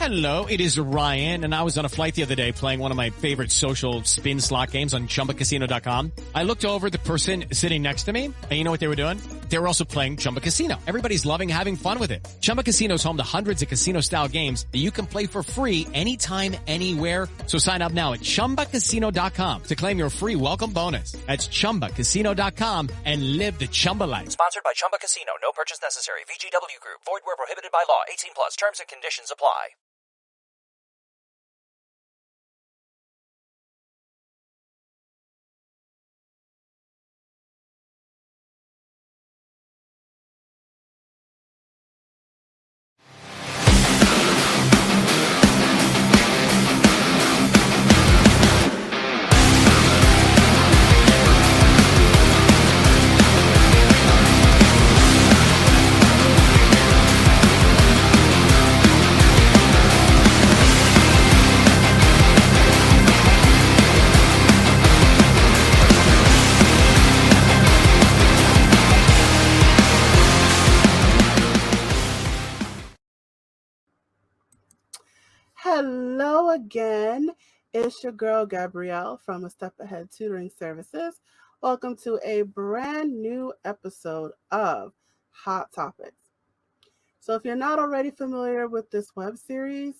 Hello, it is Ryan, and I was on a flight the other day playing one of my favorite social spin slot games on ChumbaCasino.com. I looked over at the person sitting next to me, and you know what they were doing? They were also playing Chumba Casino. Everybody's loving having fun with it. Chumba Casino is home to hundreds of casino-style games that you can play for free anytime, anywhere. So sign up now at ChumbaCasino.com to claim your free welcome bonus. That's ChumbaCasino.com and live the Chumba life. Sponsored by Chumba Casino. No purchase necessary. VGW Group. Void where prohibited by law. 18 plus. Terms and conditions apply. Hello again. It's your girl Gabrielle from A Step Ahead Tutoring Services. Welcome to a brand new episode of Hot Topics. So if you're not already familiar with this web series,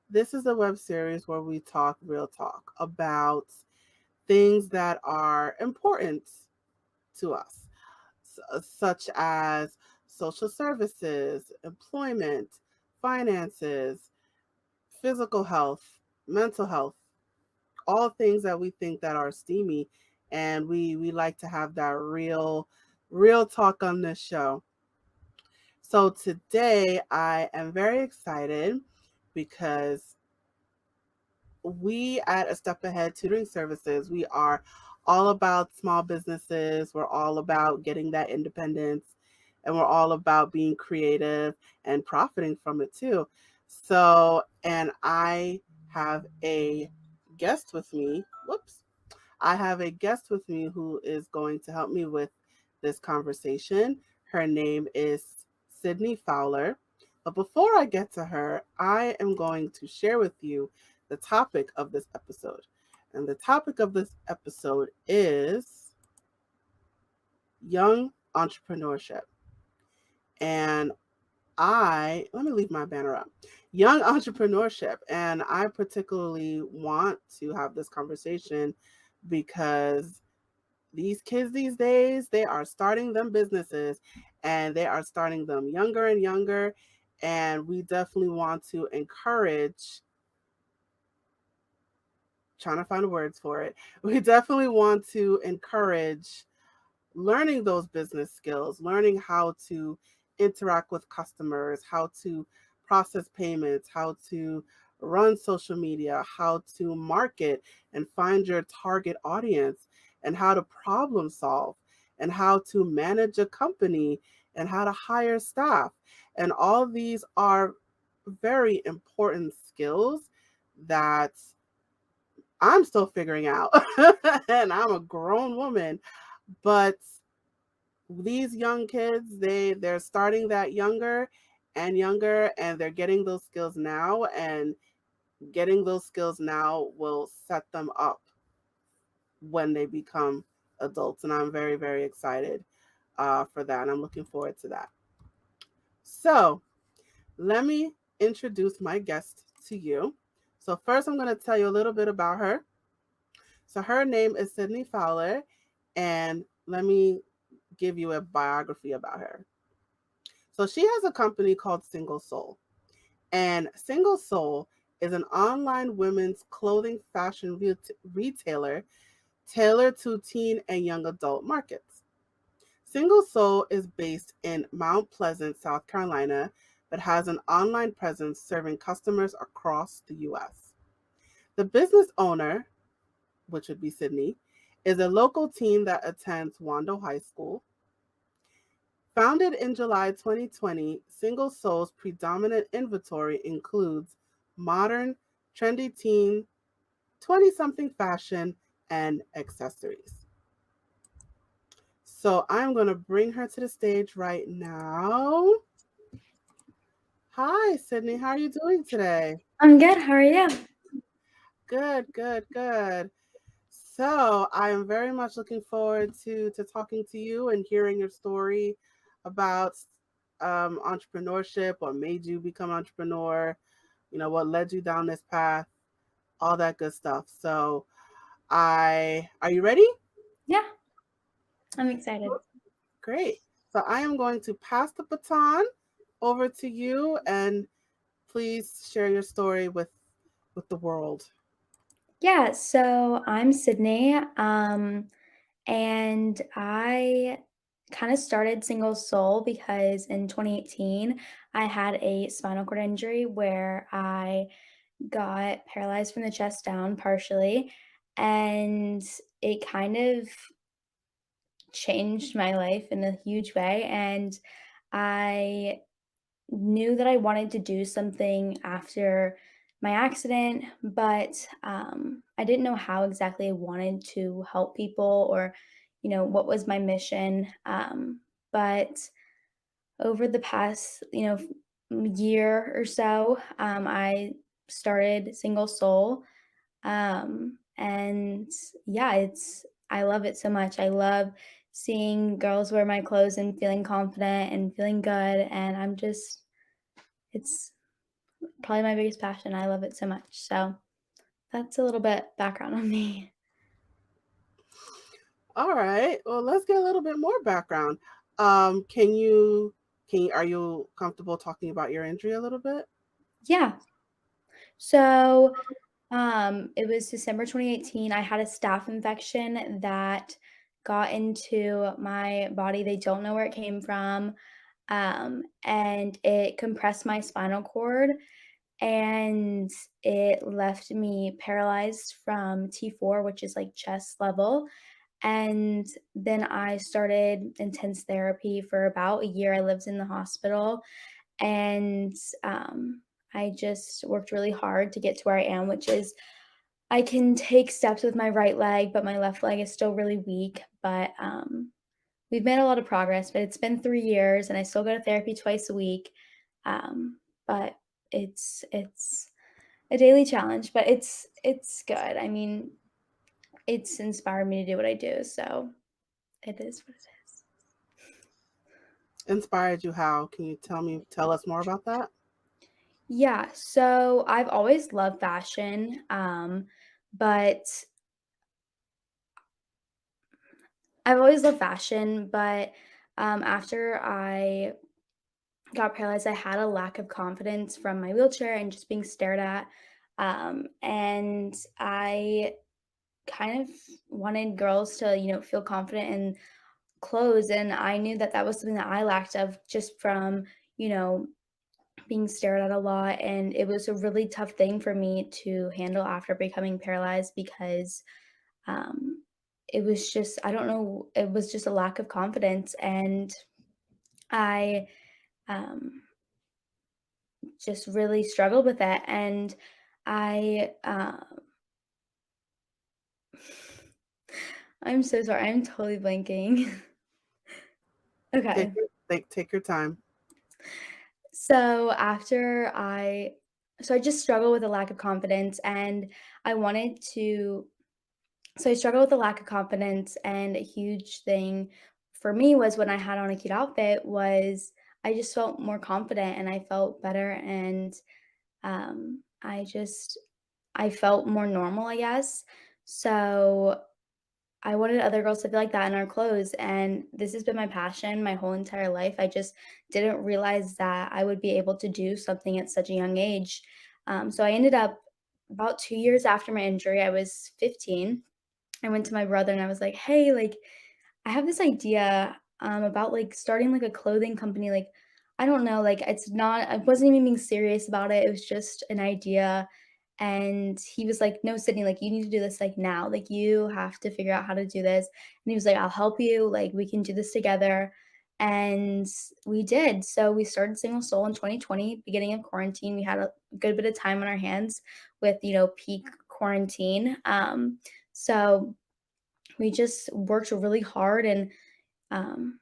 this is a web series where we talk real talk about things that are important to us, such as social services, employment, finances, physical health, mental health, all things that we think that are steamy, and we like to have that real talk on this show. So today I am very excited because we at A Step Ahead Tutoring Services, we are all about small businesses. We're all about getting that independence, and we're all about being creative and profiting from it too. So, and I have a guest with me. I have a guest with me who is going to help me with this conversation. Her name is Sydney Fowler. But before I get to her, I am going to share with you the topic of this episode. And the topic of this episode is young entrepreneurship. And let me leave my banner up. Young entrepreneurship. And I particularly want to have this conversation because these kids these days, they are starting them businesses, and they are starting them younger and younger. And we definitely want to encourage, trying to find words for it. We definitely want to encourage learning those business skills, learning how to interact with customers, how to process payments, how to run social media, how to market and find your target audience, and how to problem solve, and how to manage a company, and how to hire staff. And all these are very important skills that I'm still figuring out. And I'm a grown woman, but these young kids, they're starting that younger and younger, and they're getting those skills now, and getting those skills now will set them up when they become adults. And I'm very, very excited for that. And I'm looking forward to that. So let me introduce my guest to you. So first, I'm going to tell you a little bit about her. So her name is Sydney Fowler, and let me give you a biography about her. So she has a company called Single Soul, and Single Soul is an online women's clothing fashion retailer tailored to teen and young adult markets. Single Soul is based in Mount Pleasant, South Carolina, but has an online presence serving customers across the U.S. The business owner, which would be Sydney, is a local teen that attends Wando High School. Founded in July 2020, Single Soul's predominant inventory includes modern, trendy teen, 20-something fashion, and accessories. So I'm going to bring her to the stage right now. Hi, Sydney. How are you doing today? I'm good. How are you? Good, good, good. So, I am very much looking forward to talking to you and hearing your story about entrepreneurship, what made you become entrepreneur, what led you down this path, all that good stuff. So, I are you ready? Yeah, I'm excited. Great. So, I am going to pass the baton over to you, and please share your story with the world. Yeah, so I'm Sydney, and I kind of started single soul because in 2018 I had a spinal cord injury where I got paralyzed from the chest down partially, and it kind of changed my life in a huge way. And I knew that I wanted to do something after my accident, but I didn't know how exactly I wanted to help people or, what was my mission. But over the past, year or so, I started Single Soul. And yeah, I love it so much. I love seeing girls wear my clothes and feeling confident and feeling good. And it's probably my biggest passion. I love it so much. So that's a little bit background on me. All right. Well, let's get a little bit more background. Can you are you comfortable talking about your injury a little bit? Yeah. So it was December 2018. I had a staph infection that got into my body. They don't know where it came from. And it compressed my spinal cord and it left me paralyzed from T4, which is like chest level. And then I started intense therapy for about a year. I lived in the hospital and I just worked really hard to get to where I am, which is I can take steps with my right leg, but my left leg is still really weak. But we've made a lot of progress, but it's been 3 years and I still go to therapy twice a week. But it's a daily challenge, but it's good. I mean, it's inspired me to do what I do, so it is what it is. Inspired you how? Can you tell us more about that? Yeah, so I've always loved fashion, but after I got paralyzed, I had a lack of confidence from my wheelchair and just being stared at. And I kind of wanted girls to, feel confident in clothes. And I knew that that was something that I lacked of just from, you know, being stared at a lot. And it was a really tough thing for me to handle after becoming paralyzed because um, it was just, I don't know, it was just a lack of confidence. And I, um, just really struggled with it, and I, I'm so sorry, I'm totally blanking. Take Okay. your take your time. So after I so I just struggle with a lack of confidence, and I wanted to so I struggle with a lack of confidence, and a huge thing for me was when I had on a cute outfit was I just felt more confident and I felt better, and, I felt more normal, I guess. So I wanted other girls to feel like that in our clothes, and this has been my passion my whole entire life. I just didn't realize that I would be able to do something at such a young age. So I ended up about 2 years after my injury, I was 15. I went to my brother and I was like, "Hey, like, I have this idea, about, like, starting, like, a clothing company." Like, I don't know, like, I wasn't even being serious about it. It was just an idea, and he was like, "No, Sydney, like, you need to do this, like, now. Like, you have to figure out how to do this." And he was like, "I'll help you, like, we can do this together." And we did. So we started Single Soul in 2020, beginning of quarantine. We had a good bit of time on our hands with, peak quarantine. So we just worked really hard and, um,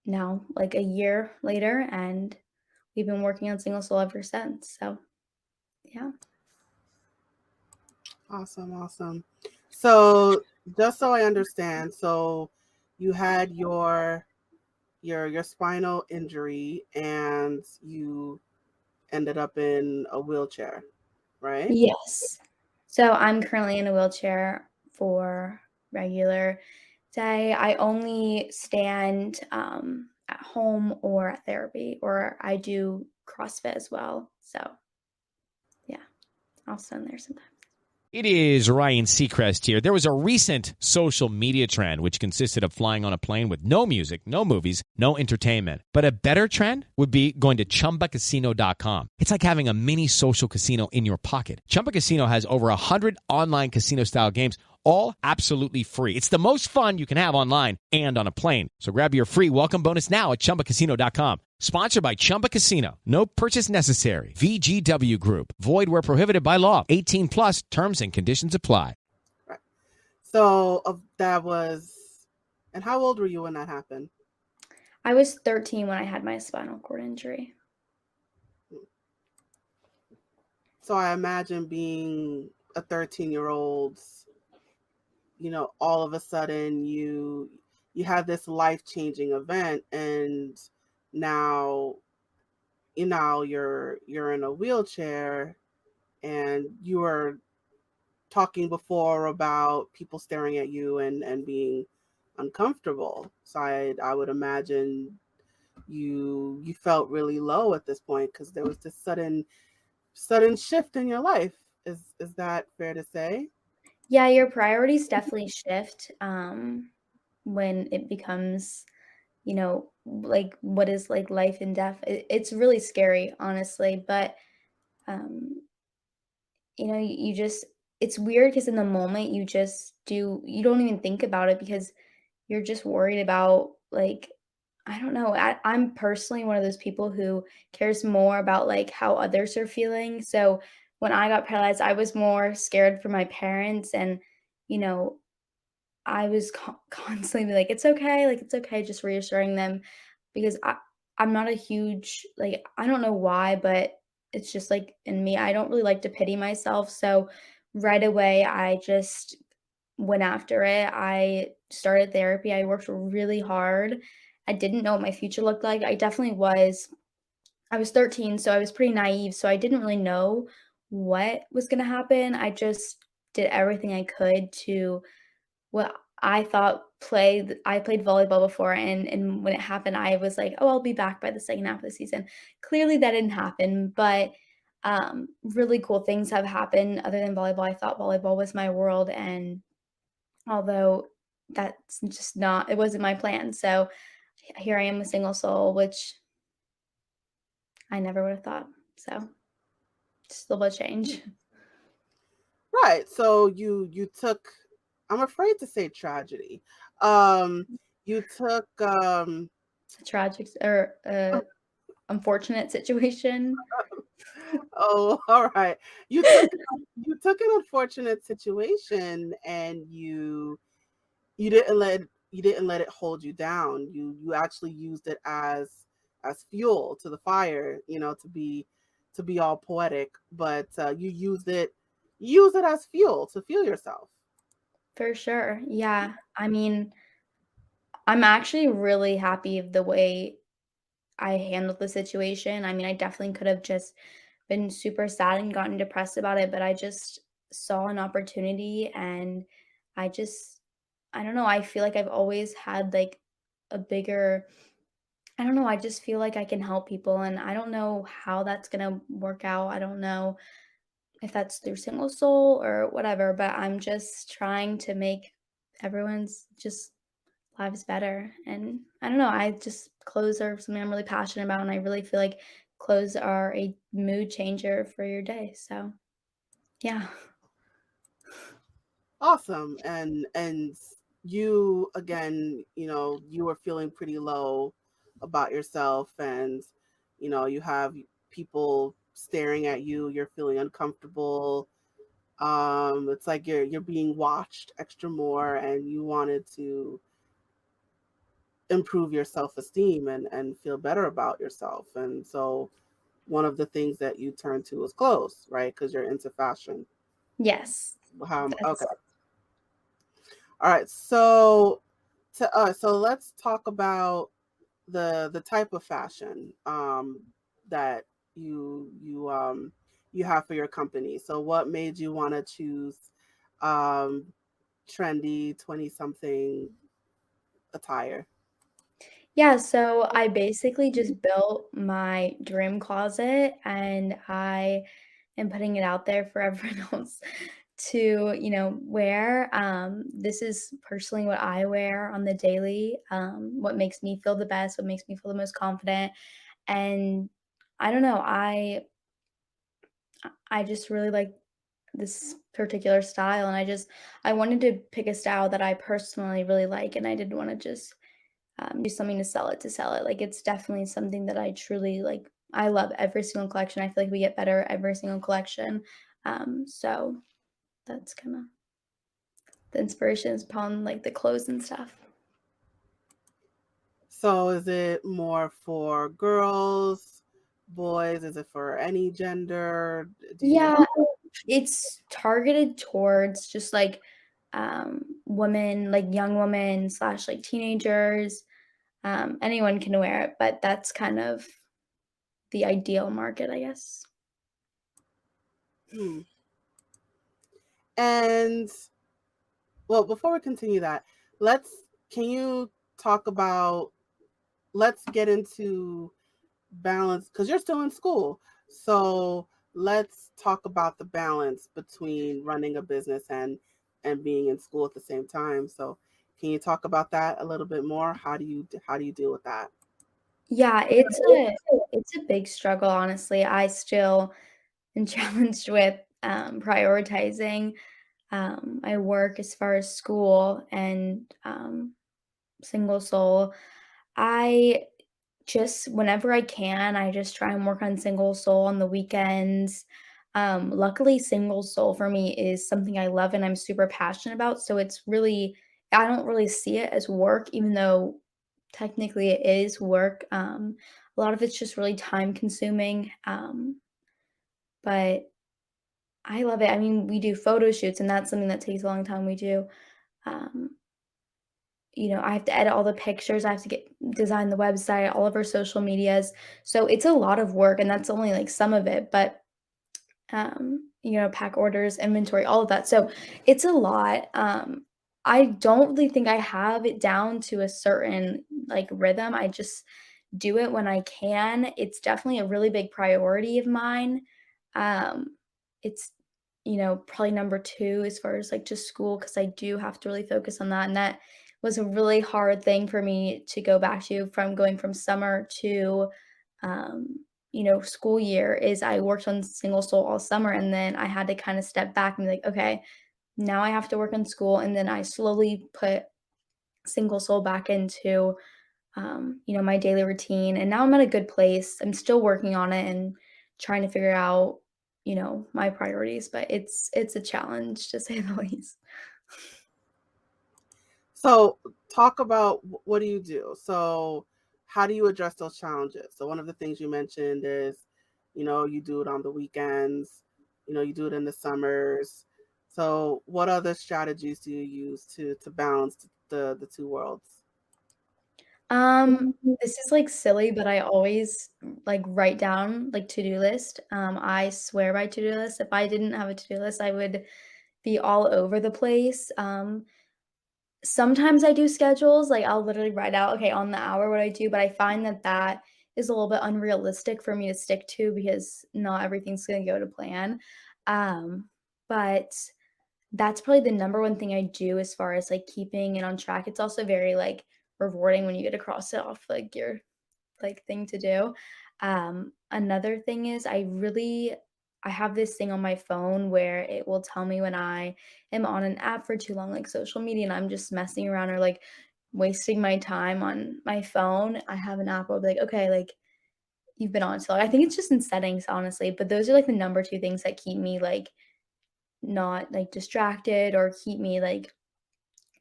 now, like, a year later, and we've been working on Single Soul ever since. So yeah. Awesome. So just so I understand, so you had your spinal injury and you ended up in a wheelchair, right? Yes. So I'm currently in a wheelchair for regular day. I only stand at home or at therapy, or I do CrossFit as well. So yeah, I'll stand there sometimes. It is Ryan Seacrest here. There was a recent social media trend which consisted of flying on a plane with no music, no movies, no entertainment. But a better trend would be going to ChumbaCasino.com. It's like having a mini social casino in your pocket. Chumba Casino has over 100 online casino-style games, all absolutely free. It's the most fun you can have online and on a plane. So grab your free welcome bonus now at ChumbaCasino.com. Sponsored by Chumba Casino. No purchase necessary. VGW Group. Void where prohibited by law. 18 plus terms and conditions apply. Right. So that was, and how old were you when that happened? I was 13 when I had my spinal cord injury. So I imagine being a 13-year-old, all of a sudden you had this life-changing event, and now you're in a wheelchair, and you were talking before about people staring at you and being uncomfortable. So I would imagine you felt really low at this point because there was this sudden shift in your life. Is that fair to say? Yeah, your priorities definitely shift when it becomes, like what is like life and death. It's really scary, honestly. But, um, you just, it's weird because in the moment you don't even think about it because you're just worried about like, I don't know. I'm personally one of those people who cares more about like how others are feeling. So when I got paralyzed, I was more scared for my parents and, you know, I was constantly like, it's okay, just reassuring them because I'm not a huge, like, I don't know why, but it's just like in me, I don't really like to pity myself. So right away, I just went after it. I started therapy. I worked really hard. I didn't know what my future looked like. I was 13, so I was pretty naive. So I didn't really know what was going to happen. I just did everything I could to well, I thought I played volleyball before, and when it happened, I was like, "Oh, I'll be back by the second half of the season." Clearly, that didn't happen, but, really cool things have happened other than volleyball. I thought volleyball was my world, and although that's just not it wasn't my plan, so here I am with Single Soul, which I never would have thought, so just a little bit of change. Right. So you took, I'm afraid to say tragedy. You took A tragic or, unfortunate situation. oh, all right. You took an unfortunate situation, and you didn't let it hold you down. You actually used it as fuel to the fire, to be all poetic, but you use it as fuel to fuel yourself. For sure, yeah. I mean, I'm actually really happy of the way I handled the situation. I mean, I definitely could have just been super sad and gotten depressed about it, but I just saw an opportunity and I just I don't know, I feel like I've always had like a bigger I don't know, I just feel like I can help people and I don't know how that's going to work out. I don't know if that's through Single Soul or whatever, but I'm just trying to make everyone's just lives better. And I don't know, I just clothes are something I'm really passionate about, and I really feel like clothes are a mood changer for your day. So yeah. Awesome. And you, again, you were feeling pretty low about yourself, and you have people staring at you, you're feeling uncomfortable. It's like you're being watched extra more, and you wanted to improve your self-esteem and feel better about yourself. And so one of the things that you turn to is clothes, right? Because you're into fashion. Yes. Okay. All right. So let's talk about the type of fashion that you have for your company. So what made you want to choose um, trendy 20 something attire? Yeah, so I basically just built my dream closet and I am putting it out there for everyone else to, wear. This is personally what I wear on the daily, what makes me feel the best, what makes me feel the most confident. And I don't know, I just really like this particular style and I wanted to pick a style that I personally really like and I didn't want to just do something to sell it. Like it's definitely something that I truly like. I love every single collection. I feel like we get better every single collection. So that's kind of the inspirations upon like the clothes and stuff. So is it more for girls, boys? Is it for any gender? Do you Yeah, it's targeted towards just like women, like young women slash like teenagers. Anyone can wear it, but that's kind of the ideal market, I guess. hmm. And well, before we continue that, let's can you talk about let's get into balance because you're still in school. So let's talk about the balance between running a business and being in school at the same time. So can you talk about that a little bit more? How do you deal with that? Yeah, it's a big struggle, honestly. I still am challenged with, prioritizing, my work as far as school and, single soul. I just whenever I can, I just try and work on single soul on the weekends. Luckily, single soul for me is something I love and I'm super passionate about, so it's really I don't really see it as work, even though technically it is work. A lot of it's just really time consuming, but I love it. I mean, we do photo shoots, and that's something that takes a long time. We do. Um, I have to edit all the pictures. I have to get design the website, all of our social medias. So it's a lot of work, and that's only like some of it. But pack orders, inventory, all of that. So it's a lot. I don't really think I have it down to a certain like rhythm. I just do it when I can. It's definitely a really big priority of mine. It's probably number 2 as far as like just school because I do have to really focus on that. And that was a really hard thing for me to go back to from going from summer to um, school year is I worked on single soul all summer and then I had to kind of step back and be like, okay, now I have to work on school. And then I slowly put single soul back into, my daily routine. And now I'm at a good place. I'm still working on it and trying to figure out, my priorities, but it's a challenge to say the least. So talk about what do you do? So how do you address those challenges? So one of the things you mentioned is, you do it on the weekends, you do it in the summers. So what other strategies do you use to balance the two worlds? This is, like, silly, but I always, like, write down, like, to-do list. I swear by to-do list. If I didn't have a to-do list, I would be all over the place. Sometimes I do schedules, like, I'll literally write out, okay, on the hour what I do, but I find that that is a little bit unrealistic for me to stick to because not everything's gonna go to plan. But that's probably the number one thing I do as far as, like, keeping it on track. It's also very, like, rewarding when you get to cross it off, like, your, like, thing to do. Another thing is I have this thing on my phone where it will tell me when I am on an app for too long, like social media, and I'm just messing around or, like, wasting my time on my phone. I have an app where I'll be like, "Okay, like, you've been on too long." I think it's just in settings, honestly, but those are, like, the number 2 things that keep me, like, not, like, distracted or keep me, like,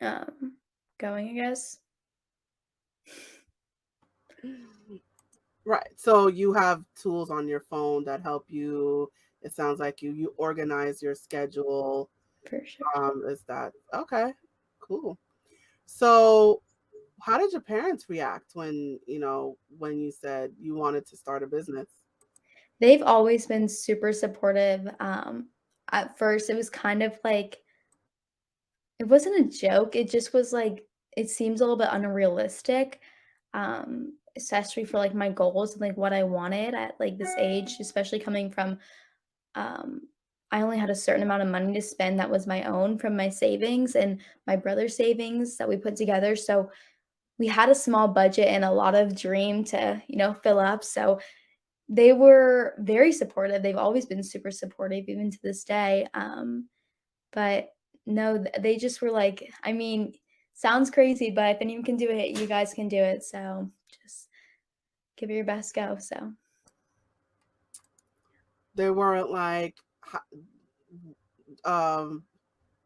going, I guess. Right. So you have tools on your phone that help you. It sounds like you organize your schedule. for sure. Is that okay? Cool. So how did your parents react when, when you said you wanted to start a business? They've always been super supportive. At first, it was kind of like it wasn't a joke, it just was like it seems a little bit unrealistic, especially for, like, my goals and, like, what I wanted at, like, this age, especially coming from, um I only had a certain amount of money to spend that was my own from my savings and my brother's savings that we put together, so we had a small budget and a lot of dream to, fill up, so they were very supportive, they've always been super supportive even to this day, but no, they just were like, I mean, sounds crazy, but if anyone can do it, you guys can do it. So just give it your best go. So They weren't like, um,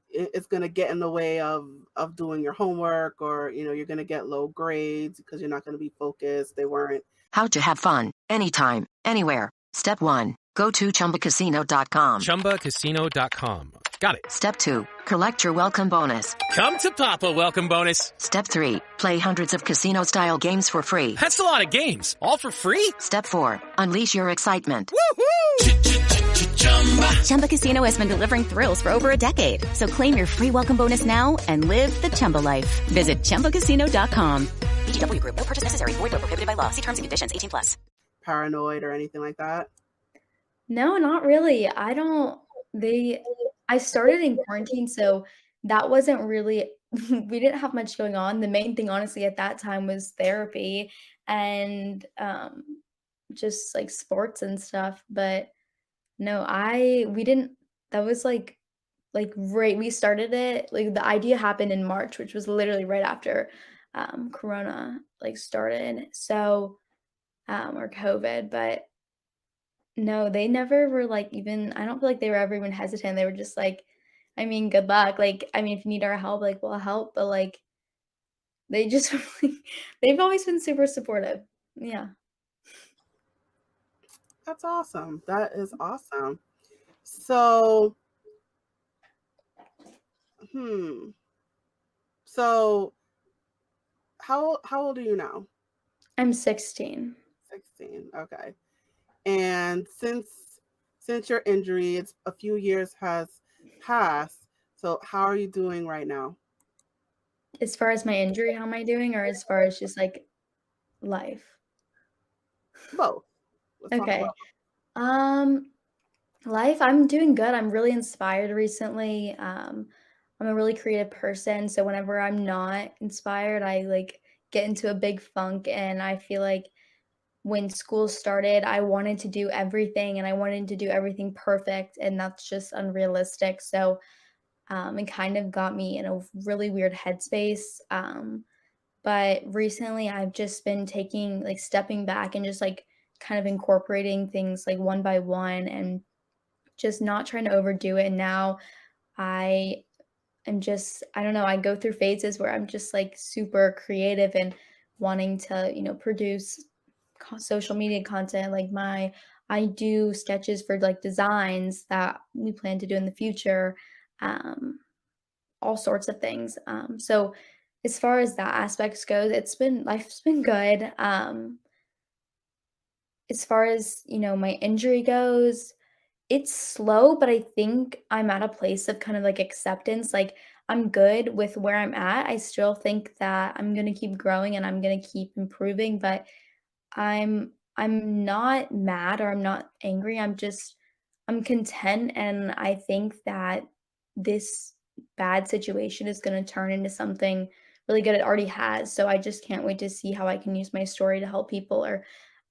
it's going to get in the way of doing your homework, or you're going to get low grades because you're not going to be focused. They weren't. How to have fun, anytime, anywhere. Step 1. Go to ChumbaCasino.com. ChumbaCasino.com. Got it. Step 2. Collect your welcome bonus. Come to Papa welcome bonus. Step 3. Play hundreds of casino-style games for free. That's a lot of games. All for free? Step 4. Unleash your excitement. Woohoo! Chumba Casino has been delivering thrills for over a decade. So claim your free welcome bonus now and live the Chumba life. Visit ChumbaCasino.com. VGW Group. No purchase necessary. Void where prohibited by law. See terms and conditions. 18+. Paranoid or anything like that? no, not really. I started in quarantine, so that wasn't really, we didn't have much going on. The main thing, honestly, at that time was therapy and just like sports and stuff. But no, we didn't, that was right, we started it, like the idea happened in March, which was literally right after Corona like started. So, or COVID, but no, they never were like even, I don't feel like they were ever even hesitant. They were just like, I mean, good luck. Like, I mean, if you need our help, like we'll help. But like they just they've always been super supportive. Yeah. That's awesome. That is awesome. So, so how old are you now? I'm 16. 16. Okay. And since your injury, it's a few years has passed. So how are you doing right now? As far as my injury, how am I doing? Or as far as just like life? Both. Let's talk Okay. about Life, I'm doing good. I'm really inspired recently. I'm a really creative person, so whenever I'm not inspired, I like get into a big funk and I feel like when school started, I wanted to do everything and I wanted to do everything perfect and that's just unrealistic. So, it kind of got me in a really weird headspace. But recently I've just been stepping back and just like kind of incorporating things like one by one and just not trying to overdo it. And now I I don't know, I go through phases where I'm just like super creative and wanting to, produce social media content. I do sketches for like designs that we plan to do in the future, all sorts of things. So as far as that aspect goes, life's been good. As far as, my injury goes, it's slow, but I think I'm at a place of kind of like acceptance. Like I'm good with where I'm at. I still think that I'm gonna keep growing and I'm gonna keep improving, but I'm not mad or I'm not angry. I'm content and I think that this bad situation is gonna turn into something really good. It already has. So I just can't wait to see how I can use my story to help people or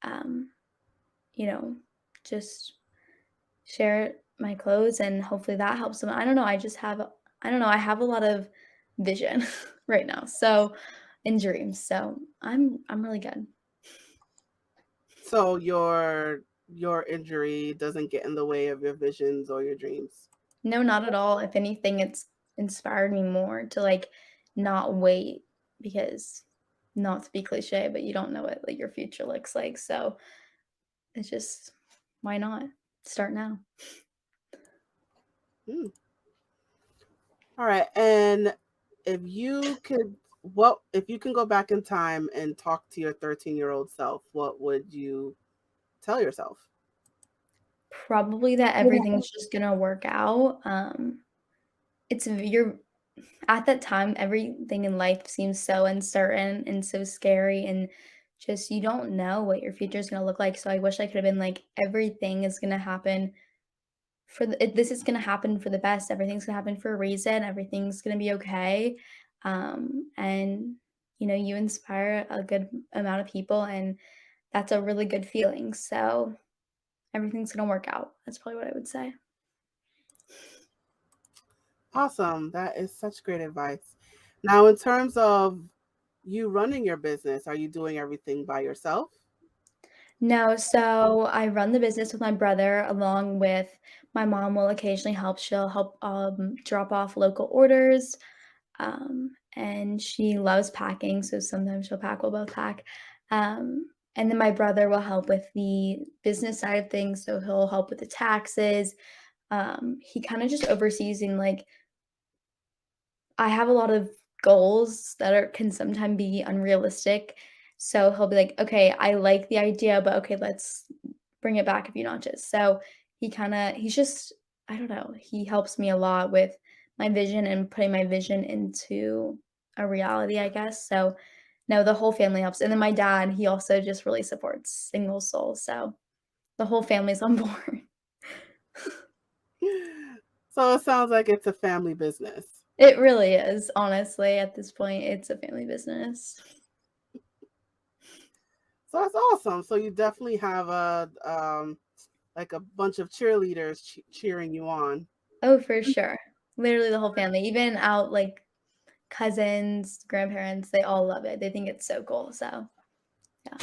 um, you know, just share my clothes and hopefully that helps them. I don't know, I don't know, I have a lot of vision right now. So in dreams. So I'm really good. so your injury doesn't get in the way of your visions or your dreams. No, not at all. If anything, it's inspired me more to like not wait because not to be cliche, but you don't know what like your future looks like. So it's just, why not start now? All right. And if you can go back in time and talk to your 13-year-old self, what would you tell yourself? Probably that everything's just gonna work out. You're at that time, everything in life seems so uncertain and so scary, and just you don't know what your future is gonna look like. So I wish I could have been like, everything is gonna happen this is gonna happen for the best. Everything's gonna happen for a reason. Everything's gonna be okay. And you inspire a good amount of people, and that's a really good feeling. So everything's gonna work out. That's probably what I would say. Awesome. That is such great advice. Now, in terms of you running your business, are you doing everything by yourself? No, so I run the business with my brother along with my mom will occasionally help. She'll help drop off local orders. And she loves packing, so sometimes she'll pack, we'll both pack. And then my brother will help with the business side of things, so he'll help with the taxes. He kind of just oversees and like I have a lot of goals that can sometimes be unrealistic. So he'll be like, okay, I like the idea, but okay, let's bring it back a few notches. So he's just, I don't know, he helps me a lot with my vision and putting my vision into a reality, I guess. So no, the whole family helps. And then my dad, he also just really supports Single Soul. So the whole family's on board. So it sounds like it's a family business. It really is, honestly, at this point, it's a family business. So that's awesome. So you definitely have like a bunch of cheerleaders cheering you on. Oh, for sure. Literally the whole family, even out like cousins, grandparents, they all love it. They think it's so cool. So, yeah.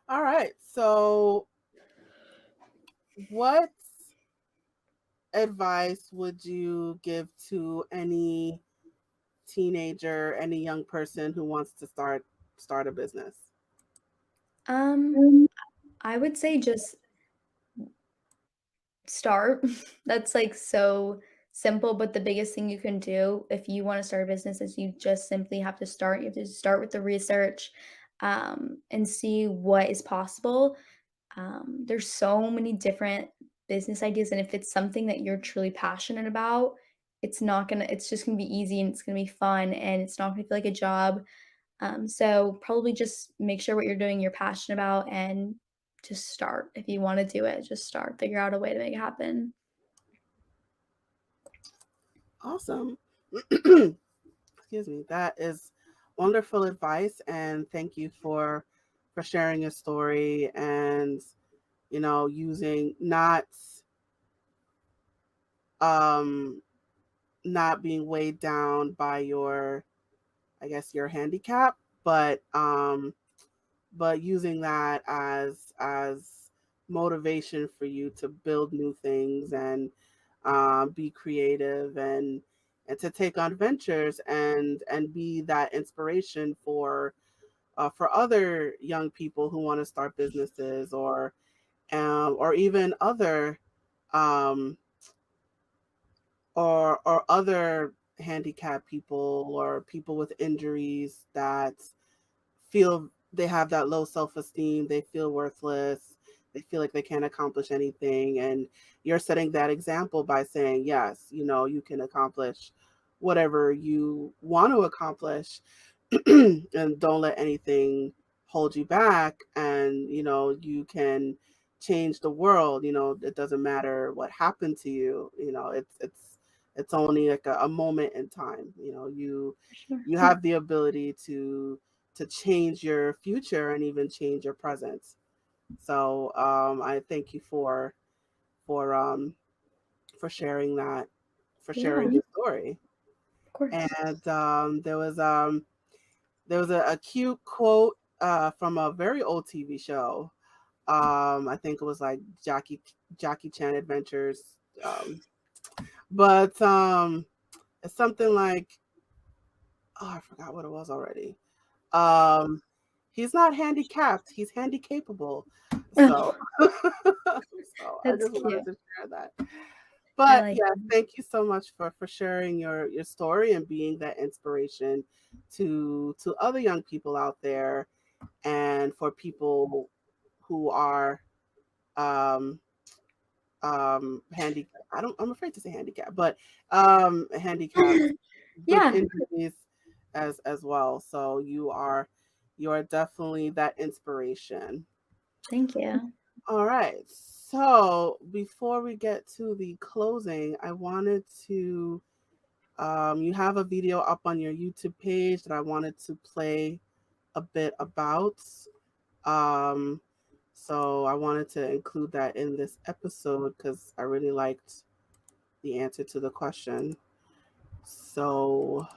All right. So what advice would you give to any teenager, any young person who wants to start a business? I would say just start. That's like so simple, but the biggest thing you can do if you want to start a business is you just simply have to start. You have to start with the research, and see what is possible. There's so many different business ideas, and if it's something that you're truly passionate about, it's just gonna be easy and it's gonna be fun and it's not gonna feel like a job. So probably just make sure what you're doing you're passionate about and just start. If you want to do it, just start. Figure out a way to make it happen. Awesome. Excuse me. That is wonderful advice, and thank you for sharing your story and using not being weighed down by your, I guess, your handicap, but using that as motivation for you to build new things and be creative and to take on ventures and be that inspiration for other young people who want to start businesses or even other um, or other handicapped people or people with injuries that feel they have that low self-esteem, they feel worthless, they feel like they can't accomplish anything. And you're setting that example by saying, yes, you can accomplish whatever you want to accomplish and don't let anything hold you back. And, you can change the world. It doesn't matter what happened to you. It's only like a moment in time. Sure. You have the ability to change your future and even change your present. So I thank you for sharing that, for sharing Yeah, your story. of course. And there was a cute quote from a very old TV show. I think it was like Jackie Chan Adventures. But it's something like, Oh, I forgot what it was already. Um, he's not handicapped. He's handy capable. So, so I That's just wanted cute. to share that. I But like yeah, that. thank you so much for sharing your story and being that inspiration to other young people out there, and for people who are um handy I'm afraid to say handicap, but handicapped with Yeah, injuries as well. So you are definitely that inspiration. thank you. All right. So before we get to the closing, I wanted to you have a video up on your YouTube page that I wanted to play a bit about. Um, so I wanted to include that in this episode because I really liked the answer to the question. So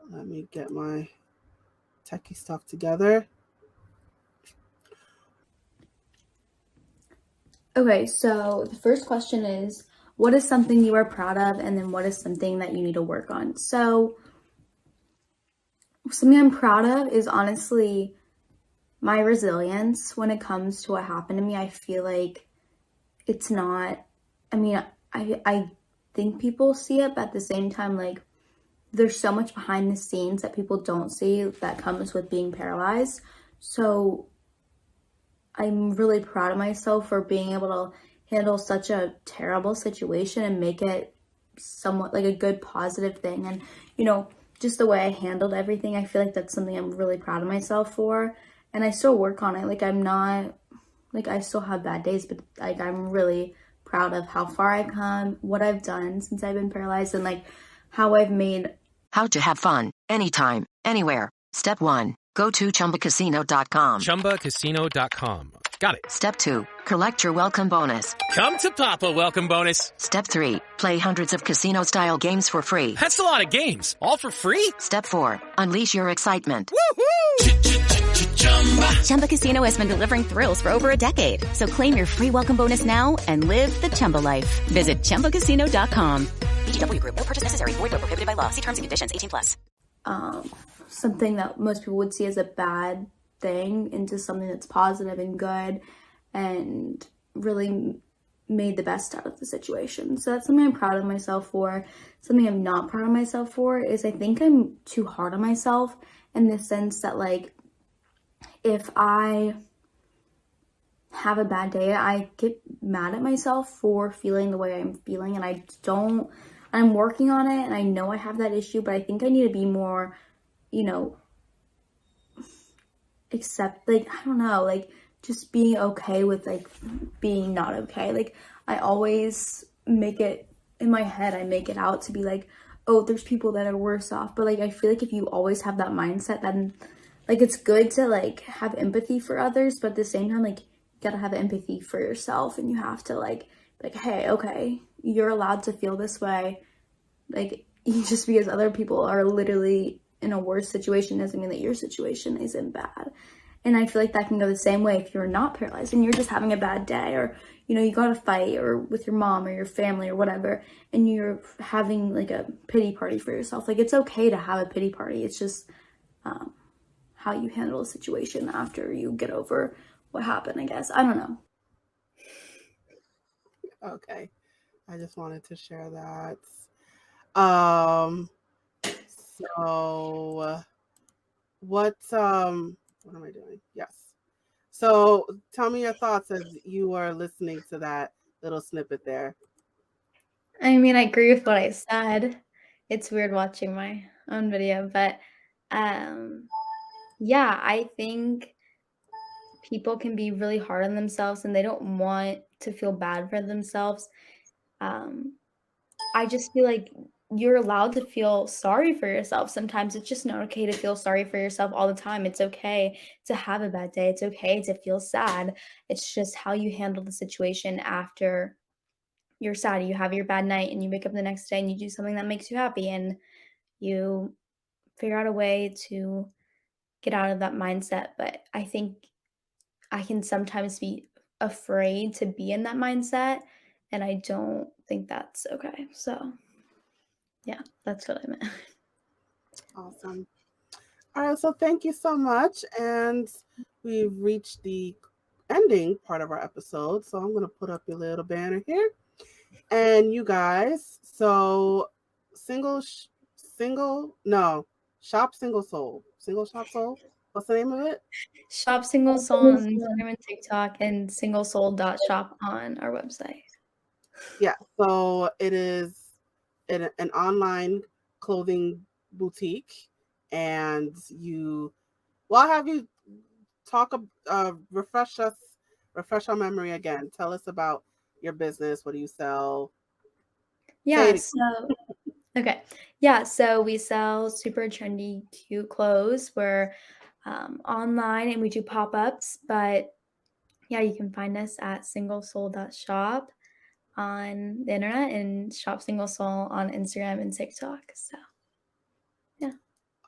let me get my techie stuff together. Okay, so the first question is, what is something you are proud of, and then what is something that you need to work on? So something I'm proud of is honestly my resilience when it comes to what happened to me. I feel like it's not, I mean, I think people see it, but at the same time, like, there's so much behind the scenes that people don't see that comes with being paralyzed. So I'm really proud of myself for being able to handle such a terrible situation and make it somewhat like a good positive thing. And, you know, just the way I handled everything, I feel like that's something I'm really proud of myself for. And I still work on it. Like, I'm not, like, I still have bad days, but like, I'm really proud of how far I've come, what I've done since I've been paralyzed, and like how I've made. How to have fun, anytime, anywhere. Step 1. Go to chumbacasino.com. ChumbaCasino.com. Got it. Step 2. Collect your welcome bonus. Come to Papa welcome bonus. Step 3. Play hundreds of casino-style games for free. That's a lot of games. All for free? Step 4. Unleash your excitement. Chumba Casino has been delivering thrills for over a decade. So claim your free welcome bonus now and live the Chumba life. Visit ChumbaCasino.com. VGW Group. No purchase necessary. Void where prohibited by law. See terms and conditions. 18+. Something that most people would see as a bad thing into something that's positive and good, and really made the best out of the situation. So that's something I'm proud of myself for. Something I'm not proud of myself for is I think I'm too hard on myself, in the sense that, like, if I have a bad day, I get mad at myself for feeling the way I'm feeling, and I'm working on it, and I know I have that issue, but I think I need to be more, you know, accept, like, I don't know, like, just being okay with, like, being not okay. Like, I always make it, in my head, I make it out to be like, oh, there's people that are worse off, but, like, I feel like if you always have that mindset, then, like, it's good to, like, have empathy for others, but at the same time, like, you gotta have empathy for yourself, and you have to, like, hey, okay, you're allowed to feel this way. Like, just because other people are literally in a worse situation doesn't mean that your situation isn't bad. And I feel like that can go the same way if you're not paralyzed and you're just having a bad day, or, you know, you got to fight or with your mom or your family or whatever, and you're having like a pity party for yourself. Like, it's okay to have a pity party. It's just how you handle a situation after you get over what happened, I guess. I don't know. Okay. I just wanted to share that. So what am I doing? Yes. So tell me your thoughts as you are listening to that little snippet there. I mean, I agree with what I said. It's weird watching my own video, but yeah, I think people can be really hard on themselves and they don't want to feel bad for themselves. Um, I just feel like you're allowed to feel sorry for yourself. Sometimes it's just not okay to feel sorry for yourself all the time. It's okay to have a bad day. It's okay to feel sad. It's just how you handle the situation after you're sad. You have your bad night and you wake up the next day and you do something that makes you happy, and you figure out a way to get out of that mindset. But I think I can sometimes be afraid to be in that mindset, and I don't think that's okay. So, yeah, that's what I meant. Awesome. All right, so thank you so much. And we've reached the ending part of our episode. So I'm going to put up your little banner here. And you guys, so shop single soul. Single shop soul. What's the name of it? Shop Single Soul on Instagram and TikTok, and singlesoul.shop on our website. Yeah, so it is an online clothing boutique, and I'll have you talk, refresh our memory again. Tell us about your business. What do you sell? Yeah, so we sell super trendy, cute clothes. We're online and we do pop-ups, but yeah, you can find us at singlesoul.shop on the internet and Shop Single Soul on Instagram and TikTok. So, yeah.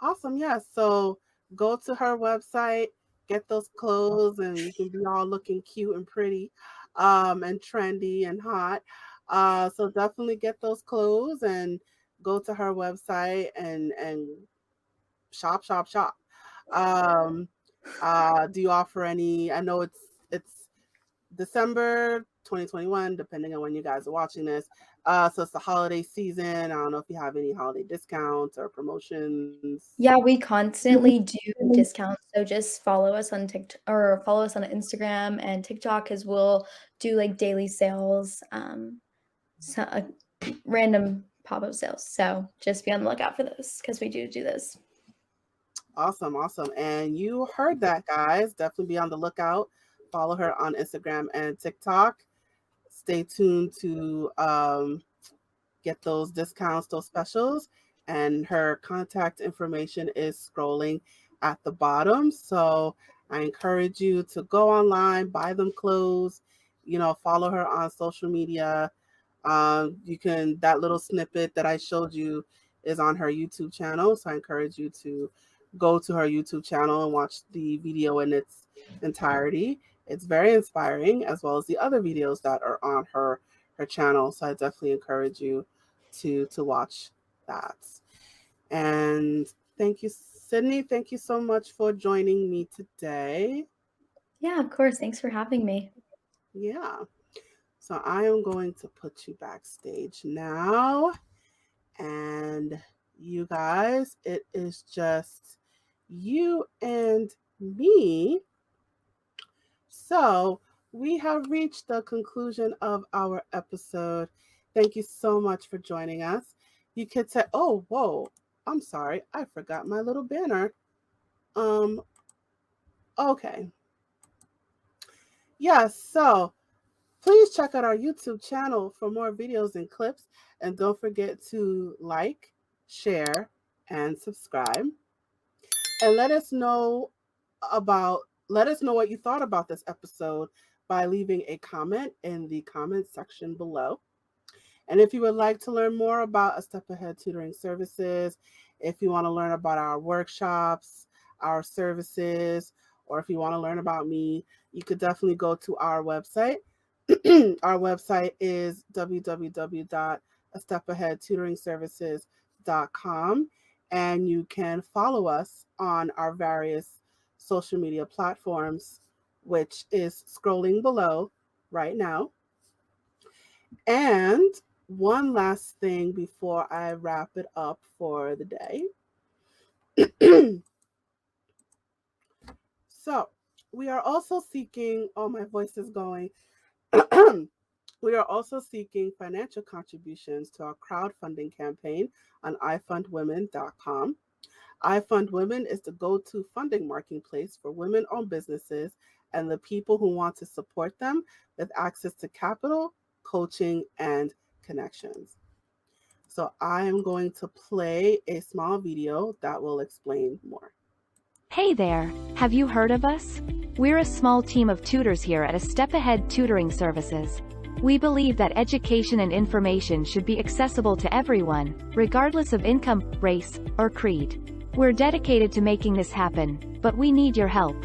Awesome. Yeah. So go to her website, get those clothes, and you can be all looking cute and pretty, and trendy and hot. So definitely get those clothes and go to her website and shop. Do you offer any? I know it's December 2021, depending on when you guys are watching this. So it's the holiday season. I don't know if you have any holiday discounts or promotions. Yeah, we constantly do discounts. So just follow us on TikTok or follow us on Instagram and TikTok, because we'll do like daily sales, random pop-up sales. So just be on the lookout for those, because we do this. Awesome. And you heard that, guys. Definitely be on the lookout. Follow her on Instagram and TikTok. Stay tuned to get those discounts, those specials. And her contact information is scrolling at the bottom. So I encourage you to go online, buy them clothes, follow her on social media. That little snippet that I showed you is on her YouTube channel. So I encourage you to go to her YouTube channel and watch the video in its entirety. It's very inspiring, as well as the other videos that are on her channel. So I definitely encourage you to watch that. And thank you, Sydney. Thank you so much for joining me today. Yeah, of course. Thanks for having me. Yeah. So I am going to put you backstage now. And you guys, it is just you and me. So we have reached the conclusion of our episode. Thank you so much for joining us. You could say, oh, whoa, I'm sorry. I forgot my little banner. Okay. Yeah, so please check out our YouTube channel for more videos and clips. And don't forget to like, share, and subscribe. And let us know what you thought about this episode by leaving a comment in the comment section below. And if you would like to learn more about A Step Ahead Tutoring Services, if you want to learn about our workshops, our services, or if you want to learn about me, you could definitely go to our website. Our website is www.astepaheadtutoringservices.com, and you can follow us on our various social media platforms, which is scrolling below right now. And one last thing before I wrap it up for the day. So we are also seeking, my voice is going. We are also seeking financial contributions to our crowdfunding campaign on ifundwomen.com. iFundWomen is the go-to funding marketplace for women-owned businesses and the people who want to support them with access to capital, coaching, and connections. So I am going to play a small video that will explain more. Hey there, have you heard of us? We're a small team of tutors here at A Step Ahead Tutoring Services. We believe that education and information should be accessible to everyone, regardless of income, race, or creed. We're dedicated to making this happen, but we need your help.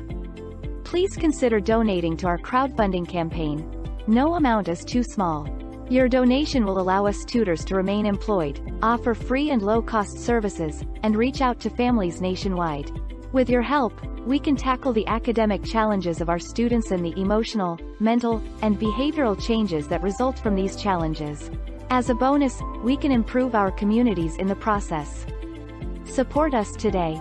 Please consider donating to our crowdfunding campaign. No amount is too small. Your donation will allow us tutors to remain employed, offer free and low-cost services, and reach out to families nationwide. With your help, we can tackle the academic challenges of our students and the emotional, mental, and behavioral changes that result from these challenges. As a bonus, we can improve our communities in the process. Support us today.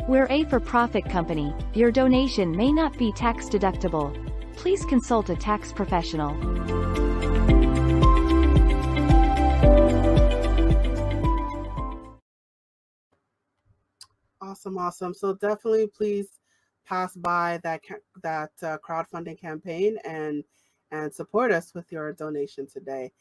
We're a for-profit company. Your donation may not be tax deductible. Please consult a tax professional. Awesome. So definitely please pass by that crowdfunding campaign and support us with your donation today.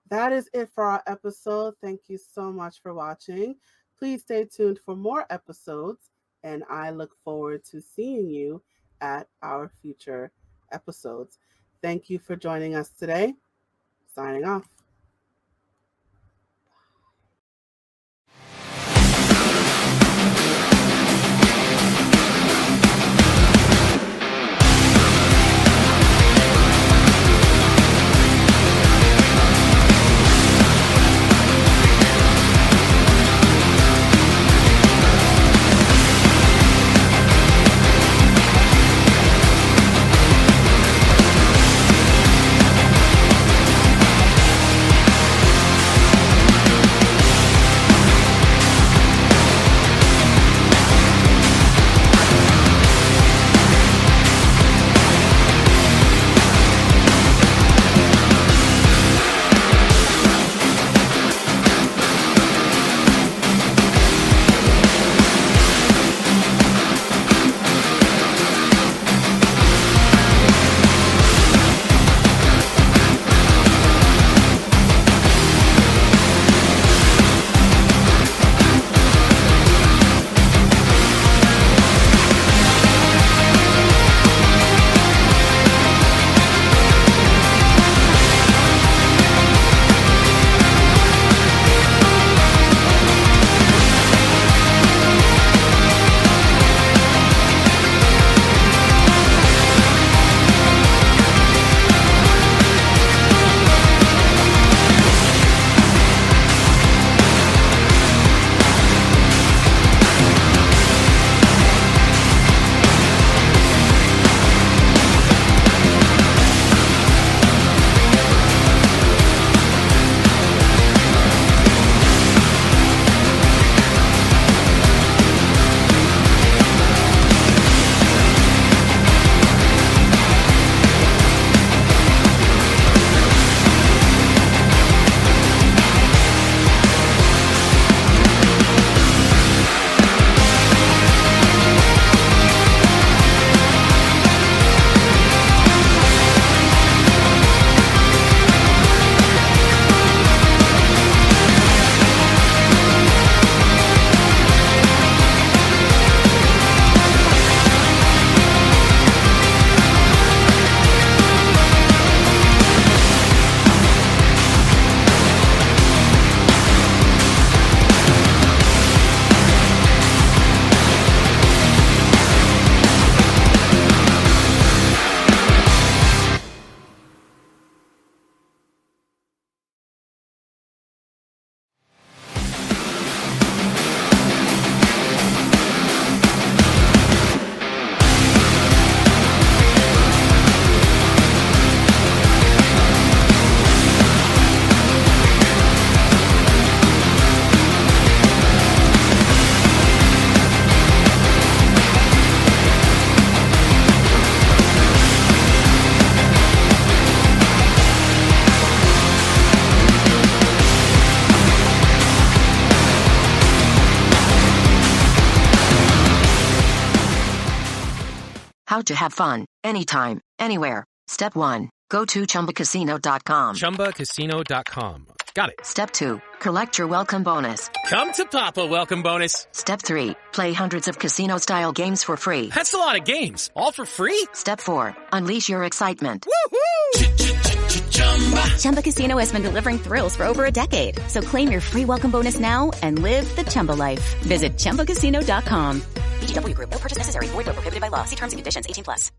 That is it for our episode. Thank you so much for watching. Please stay tuned for more episodes, and I look forward to seeing you at our future episodes. Thank you for joining us today. Signing off. How to have fun, anytime, anywhere. Step 1. Go to ChumbaCasino.com. ChumbaCasino.com. Got it. Step 2. Collect your welcome bonus. Come to Papa welcome bonus. Step 3. Play hundreds of casino-style games for free. That's a lot of games. All for free? Step 4. Unleash your excitement. Chumba Casino has been delivering thrills for over a decade. So claim your free welcome bonus now and live the Chumba life. Visit ChumbaCasino.com. VGW Group. No purchase necessary. Void where prohibited by law. See terms and conditions. 18+.